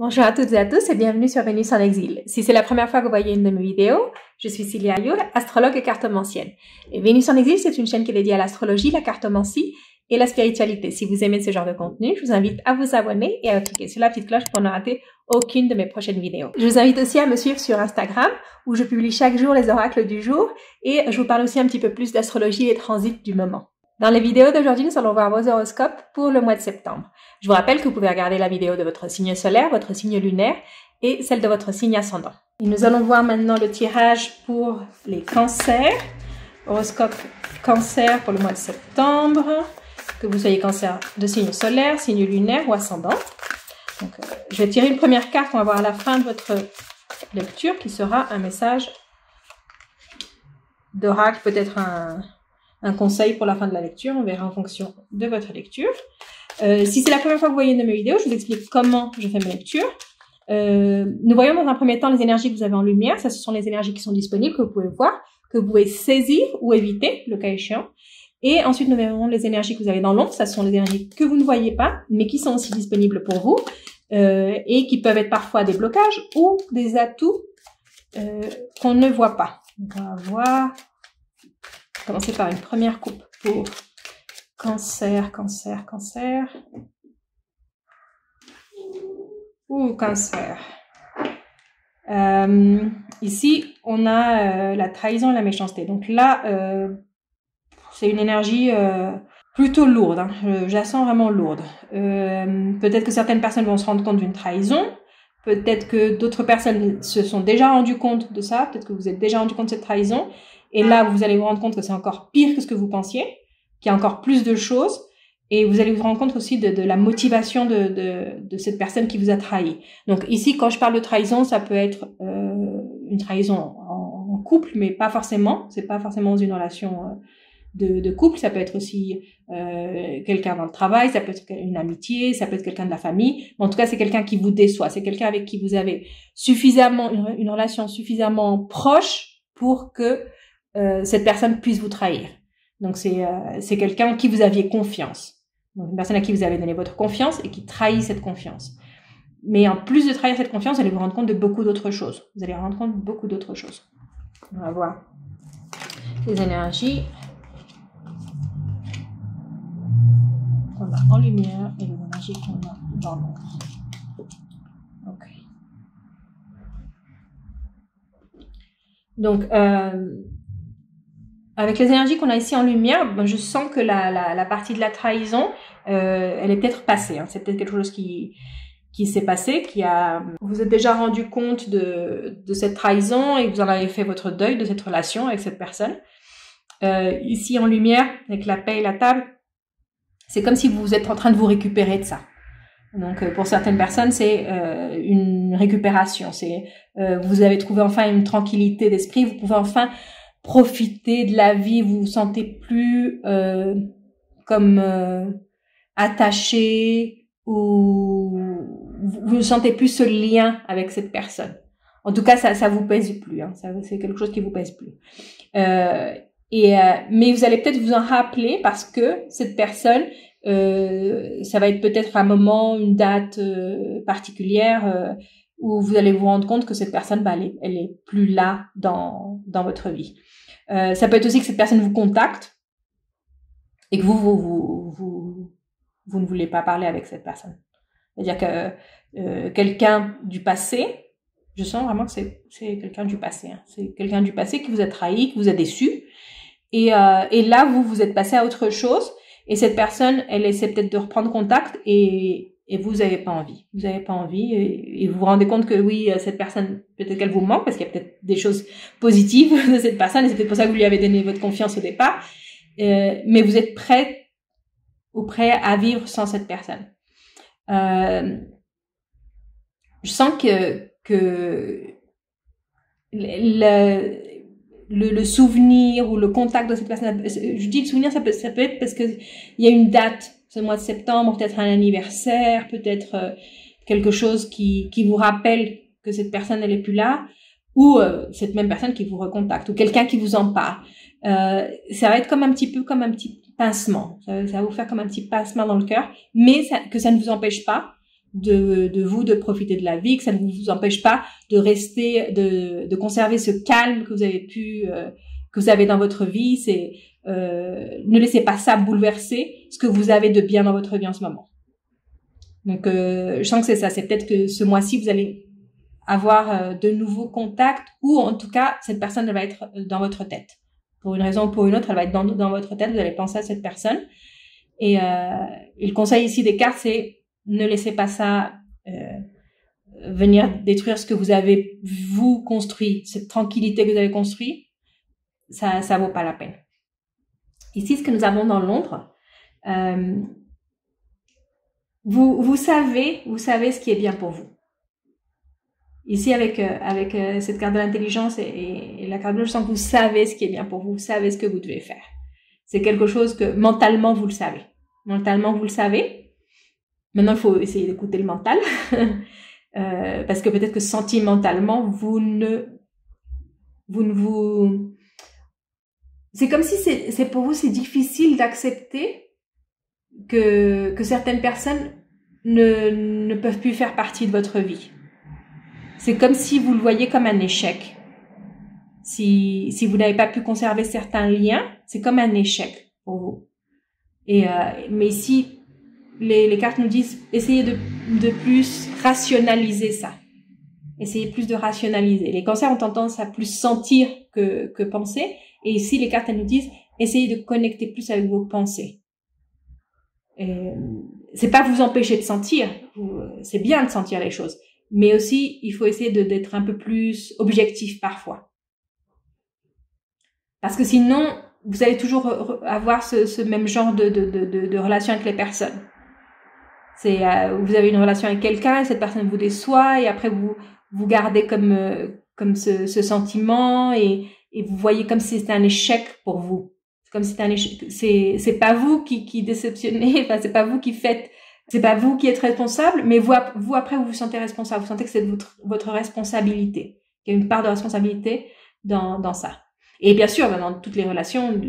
Bonjour à toutes et à tous et bienvenue sur Vénus en exil. Si c'est la première fois que vous voyez une de mes vidéos, je suis Cilia Ayur, astrologue et cartomancienne. Et Vénus en exil, c'est une chaîne qui est dédiée à l'astrologie, la cartomancie et la spiritualité. Si vous aimez ce genre de contenu, je vous invite à vous abonner et à cliquer sur la petite cloche pour ne rater aucune de mes prochaines vidéos. Je vous invite aussi à me suivre sur Instagram où je publie chaque jour les oracles du jour et je vous parle aussi un petit peu plus d'astrologie et transit du moment. Dans les vidéos d'aujourd'hui, nous allons voir vos horoscopes pour le mois de septembre. Je vous rappelle que vous pouvez regarder la vidéo de votre signe solaire, votre signe lunaire et celle de votre signe ascendant. Et nous allons voir maintenant le tirage pour les cancers. Horoscope cancer pour le mois de septembre. Que vous soyez cancer de signe solaire, signe lunaire ou ascendant. Donc, je vais tirer une première carte qu'on va voir à la fin de votre lecture qui sera un message d'oracle, peut-être un conseil pour la fin de la lecture. On verra en fonction de votre lecture. Si c'est la première fois que vous voyez une de mes vidéos, je vous explique comment je fais mes lectures. Nous voyons dans un premier temps les énergies que vous avez en lumière. Ça, ce sont les énergies qui sont disponibles, que vous pouvez voir, que vous pouvez saisir ou éviter, le cas échéant. Et ensuite, nous verrons les énergies que vous avez dans l'ombre. Ça, ce sont les énergies que vous ne voyez pas, mais qui sont aussi disponibles pour vous et qui peuvent être parfois des blocages ou des atouts qu'on ne voit pas. On va voir. Commencer par une première coupe pour cancer, cancer, cancer. Ouh, cancer. Ici, on a la trahison et la méchanceté. Donc là, c'est une énergie plutôt lourde. Hein. Je la sens vraiment lourde. Peut-être que certaines personnes vont se rendre compte d'une trahison. Peut-être que d'autres personnes se sont déjà rendues compte de ça. Peut-être que vous êtes déjà rendu compte de cette trahison. Et là, vous allez vous rendre compte que c'est encore pire que ce que vous pensiez, qu'il y a encore plus de choses. Et vous allez vous rendre compte aussi de la motivation de cette personne qui vous a trahi. Donc ici, quand je parle de trahison, ça peut être une trahison en couple, mais pas forcément. C'est pas forcément dans une relation de couple. Ça peut être aussi quelqu'un dans le travail, ça peut être une amitié, ça peut être quelqu'un de la famille. Mais en tout cas, c'est quelqu'un qui vous déçoit. C'est quelqu'un avec qui vous avez suffisamment une relation suffisamment proche pour que cette personne puisse vous trahir. Donc c'est quelqu'un en qui vous aviez confiance. Donc une personne à qui vous avez donné votre confiance et qui trahit cette confiance. Mais en plus de trahir cette confiance, vous allez vous rendre compte de beaucoup d'autres choses. Vous allez vous rendre compte de beaucoup d'autres choses. On va voir les énergies qu'on a en lumière et les énergies qu'on a dans l'ombre. Ok. Donc avec les énergies qu'on a ici en lumière, ben, je sens que la partie de la trahison, elle est peut-être passée. Hein. C'est peut-être quelque chose qui s'est passé, vous êtes déjà rendu compte de cette trahison et vous en avez fait votre deuil de cette relation avec cette personne. Ici en lumière, avec la paix et la table, c'est comme si vous êtes en train de vous récupérer de ça. Donc pour certaines personnes, c'est une récupération. Vous avez trouvé enfin une tranquillité d'esprit, vous pouvez enfin profiter de la vie, vous vous sentez plus comme attaché ou vous ne sentez plus ce lien avec cette personne. En tout cas, ça vous pèse plus. Hein. C'est quelque chose qui vous pèse plus. Mais vous allez peut-être vous en rappeler parce que cette personne, ça va être peut-être un moment, une date particulière où vous allez vous rendre compte que cette personne, elle est plus là dans votre vie. Ça peut être aussi que cette personne vous contacte et que vous ne voulez pas parler avec cette personne. C'est-à-dire que quelqu'un du passé, je sens vraiment que c'est quelqu'un du passé. Hein. C'est quelqu'un du passé qui vous a trahi, qui vous a déçu. Et là, vous êtes passé à autre chose. Et cette personne, elle essaie peut-être de reprendre contact et vous n'avez pas envie. Vous n'avez pas envie et vous vous rendez compte que oui, cette personne, peut-être qu'elle vous manque parce qu'il y a peut-être des choses positives de cette personne et c'est peut-être pour ça que vous lui avez donné votre confiance au départ. Mais vous êtes prêt à vivre sans cette personne. Je sens que le souvenir ou le contact de cette personne, je dis le souvenir, ça peut être parce que il y a une date, ce mois de septembre, peut-être un anniversaire, peut-être quelque chose qui vous rappelle que cette personne elle est plus là, ou cette même personne qui vous recontacte, ou quelqu'un qui vous en parle. Ça va être comme un petit pincement, ça va vous faire comme un petit pincement dans le cœur, mais que ça ne vous empêche pas de vous de profiter de la vie, que ça ne vous empêche pas de rester, de conserver ce calme que vous avez que vous avez dans votre vie. C'est ne laissez pas ça bouleverser ce que vous avez de bien dans votre vie en ce moment. Donc, je sens que c'est ça. C'est peut-être que ce mois-ci, vous allez avoir de nouveaux contacts, ou en tout cas, cette personne, elle va être dans votre tête. Pour une raison ou pour une autre, elle va être dans votre tête. Vous allez penser à cette personne. Et le conseil ici des cartes, c'est ne laissez pas ça venir détruire ce que vous avez, vous, construit. Cette tranquillité que vous avez construite, ça vaut pas la peine. Ici, ce que nous avons dans l'ombre, vous savez ce qui est bien pour vous. Ici, avec cette carte de l'intelligence et la carte bleue, je sens que vous savez ce qui est bien pour vous, vous savez ce que vous devez faire. C'est quelque chose que mentalement, vous le savez. Mentalement, vous le savez. Maintenant, il faut essayer d'écouter le mental. Parce que peut-être que sentimentalement, c'est comme si c'est pour vous, c'est difficile d'accepter que certaines personnes ne peuvent plus faire partie de votre vie. C'est comme si vous le voyez comme un échec. Si vous n'avez pas pu conserver certains liens, c'est comme un échec pour vous. Mais ici, les cartes nous disent, essayez de plus rationaliser ça. Essayez plus de rationaliser. Les cancers ont tendance à plus sentir que penser. Et ici, les cartes, elles nous disent, essayez de connecter plus avec vos pensées. C'est pas vous empêcher de sentir. C'est bien de sentir les choses. Mais aussi, il faut essayer d'être un peu plus objectif parfois. Parce que sinon, vous allez toujours avoir ce même genre de relation avec les personnes. C'est vous avez une relation avec quelqu'un et cette personne vous déçoit et après vous gardez comme ce sentiment et vous voyez comme si c'était un échec pour vous. C'est comme si c'était un échec. C'est pas vous qui déceptionnez, enfin c'est pas vous qui faites, c'est pas vous qui êtes responsable, mais vous après vous vous sentez responsable, vous sentez que c'est votre responsabilité. Il y a une part de responsabilité dans ça. Et bien sûr, dans toutes les relations,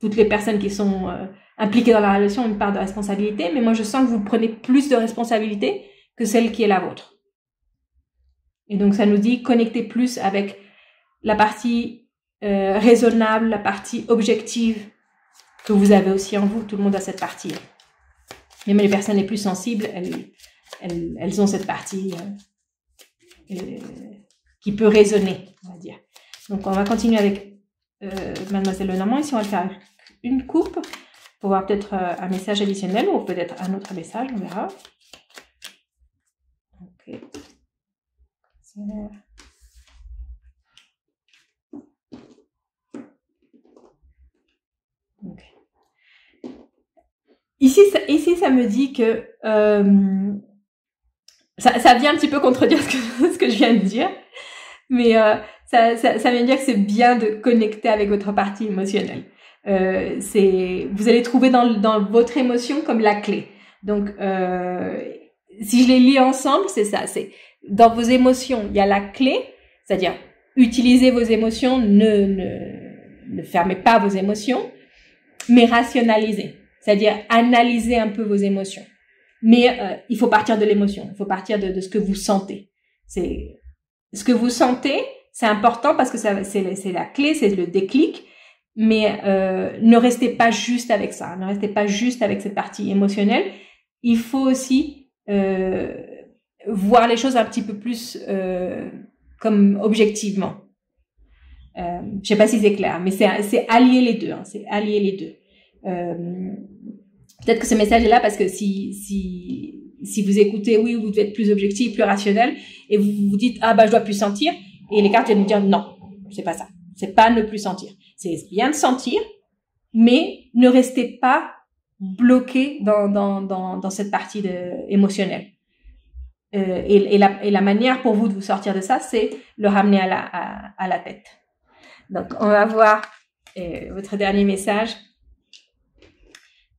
toutes les personnes qui sont impliquées dans la relation ont une part de responsabilité, mais moi je sens que vous prenez plus de responsabilité que celle qui est la vôtre. Et donc ça nous dit connecter plus avec la partie raisonnable, la partie objective que vous avez aussi en vous. Tout le monde a cette partie. Même les personnes les plus sensibles, elles ont cette partie qui peut raisonner, on va dire. Donc, on va continuer avec Mademoiselle Lenormand. Ici, on va faire une coupe pour voir peut-être un message additionnel ou peut-être un autre message, on verra. Ok. Okay. Ici, ça me dit que ça vient un petit peu contredire ce que je viens de dire, mais ça vient dire que c'est bien de connecter avec votre partie émotionnelle. Vous allez trouver dans votre émotion comme la clé. Donc, si je les lis ensemble, c'est ça. C'est dans vos émotions, il y a la clé, c'est-à-dire utilisez vos émotions, ne fermez pas vos émotions, mais rationalisez, c'est-à-dire analysez un peu vos émotions. Mais il faut partir de l'émotion, il faut partir de ce que vous sentez. C'est ce que vous sentez, c'est important parce que c'est la clé, c'est le déclic. Mais ne restez pas juste avec ça, ne restez pas juste avec cette partie émotionnelle. Il faut aussi voir les choses un petit peu plus comme objectivement. Je sais pas si c'est clair, mais c'est allier les deux. Hein, c'est allier les deux. Peut-être que ce message est là parce que si vous écoutez, oui, vous devez être plus objectif, plus rationnel, et vous vous dites je dois plus sentir, et les cartes viennent nous dire non, c'est pas ça, c'est pas ne plus sentir, c'est bien de sentir, mais ne restez pas bloqué dans cette partie émotionnelle. Et la manière pour vous de vous sortir de ça, c'est le ramener à la tête. Donc, on va voir votre dernier message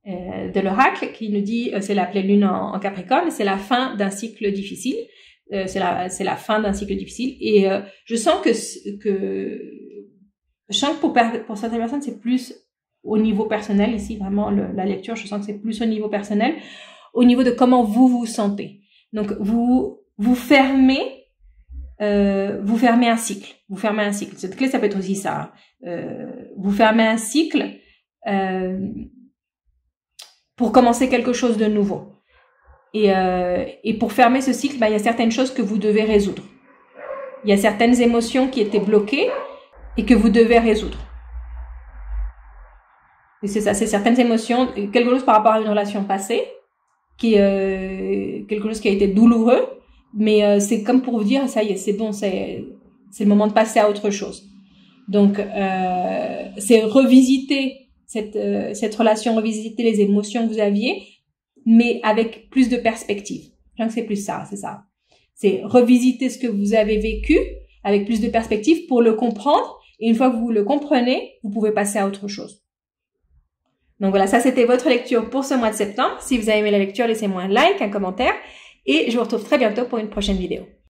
de l'oracle qui nous dit, c'est la pleine lune en Capricorne, c'est la fin d'un cycle difficile. C'est la fin d'un cycle difficile. Et je sens que pour certaines personnes, c'est plus au niveau personnel. Ici, vraiment, la lecture, je sens que c'est plus au niveau personnel, au niveau de comment vous vous sentez. Donc, vous fermez un cycle. Vous fermez un cycle. Cette clé, ça peut être aussi ça. Vous fermez un cycle pour commencer quelque chose de nouveau. Et pour fermer ce cycle, il y a certaines choses que vous devez résoudre. Il y a certaines émotions qui étaient bloquées et que vous devez résoudre. Et c'est ça, c'est certaines émotions, quelque chose par rapport à une relation passée, qui est quelque chose qui a été douloureux, mais c'est comme pour vous dire, ça y est, c'est bon, c'est le moment de passer à autre chose. Donc, c'est revisiter cette relation, revisiter les émotions que vous aviez, mais avec plus de perspective. Je pense que c'est plus ça, c'est ça. C'est revisiter ce que vous avez vécu avec plus de perspective pour le comprendre. Et une fois que vous le comprenez, vous pouvez passer à autre chose. Donc voilà, ça c'était votre lecture pour ce mois de septembre. Si vous avez aimé la lecture, laissez-moi un like, un commentaire. Et je vous retrouve très bientôt pour une prochaine vidéo.